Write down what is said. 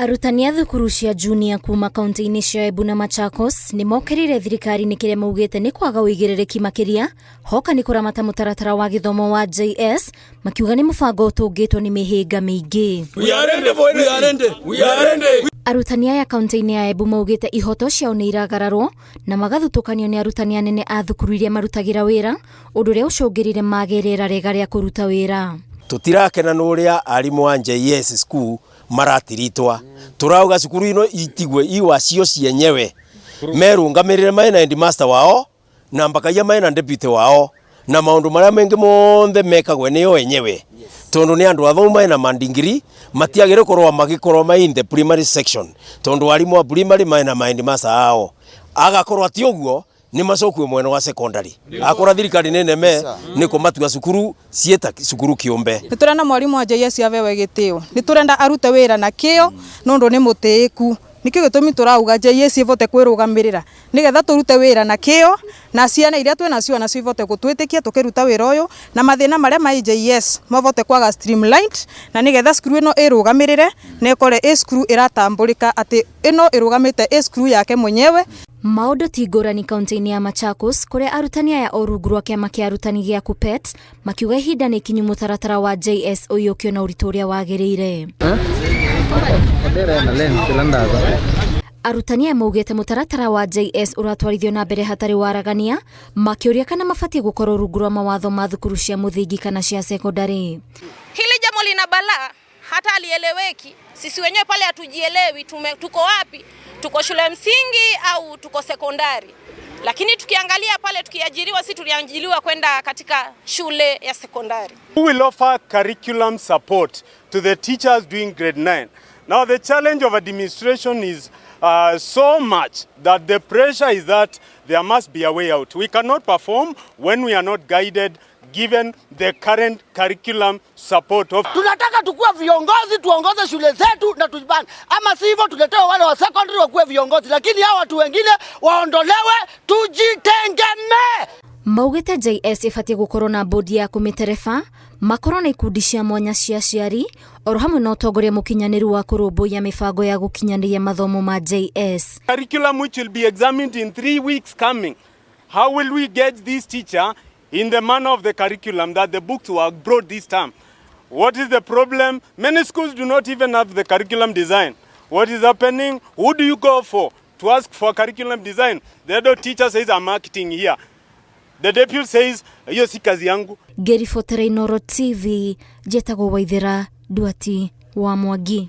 Arutani a thukuru cia junior kuma kaunti-inĩ cia Embu na Machakos ni mokerire thirikari ni kiria maugite ni kwaga uigĩrĩrĩki makiria hoka ni kuramata mutaratara wa githomo wa JS makiuga ni mubango utungitwo ni mihinga miingi. Arutani aya kaunti-inĩ ya Embu maugite ihoto ciao ni iragararwo na magathutukanio ni arutani anene a thukuru iria marutagira wira undu uria ucungirire magerera rega ria kuruta wira. Tutirakena nuria arimu wa JS school maratiritwa turauga cukuru ino itigwe iwacio cienyewe merungamirire maina headmaster wao na mbakaia maina deputy wao na maundu maria mengi monthe mekagwe niyo enyewe tondu ni andu athoma na mandingiri matiagire korwa magikorwa mai in the primary section tondu arimu wa primary maina headmaster hao agakorwa ati uguo ni macokwe mwena wa secondary akora thirikari nene ni kumatua cukuru cieta cukuru kiumbe niturenda mwarimu wa JS avewe gitio niturenda arute wira na kio nondu ni mutiiku nikio gitumi turauga JS ivote kwirugamirira nigetha turute wira na kio na ciana iria twena cio nacio ivote gutwitikia tukiruta wira uyu na mathina maria mai JS mavote kwaga streamlined na nigetha skuru ino irugamirire na ikore skuru iratambulika ati ino irugamite skuru yake mwenyewe. Maundu ti ngurani kaunti-inĩ ya Machakos kuria arutani aya o rungu rwa kiama kia arutani gia KUPPET makiuga ihinda ni kinyu mutaratara wa JS uyukio na uritu uria wagirire. Arutani aya maugite mutaratara wa JS uratwarithio na mbere hatari waragania makiuria kana mabatie gukorwo rungu rwa mawatho ma thukuru cia muthingi kana cia secondary. Hili jambo lina balaa hata alieleweki. Sisi wenyewe pale hatujielewi tuko wapi? Tuko shule msingi au tuko sekondari. Lakini tukiangalia pale tukiajiriwa si tuliajiriwa kwenda katika shule ya sekondari. We will offer curriculum support to the teachers doing grade 9. Now the challenge of administration is so much that the pressure is that there must be a way out. We cannot perform when we are not guided given the current curriculum support of. Tunataka tukue viongozi tuongoze shule zetu na tujibane. Ama si hivyo tuletewe wale wa secondary wakue viongozi lakini hao watu wengine waondolewe tujitengemee. Maugite JS ifatie gukorwo na bodi ya kumitereba makorwo na ikundi cia mwanya cia aciari oro hamwe na utongoria mukinyaniru wa kurumbuya mibango ya gukinyaniria mathomo ma JS. Curriculum which will be examined in 3 weeks coming. How will we get this teacher in the manner of the curriculum that the books were brought this time? What is the problem? Many schools do not even have the curriculum design. What is happening? Who do you go for to ask for curriculum design? The head teacher says I'm marketing here. The deputy says hiyo si kazi yangu. Geri Fotere Inoro TV, Jetago Waithera, Duati wa Mwangi.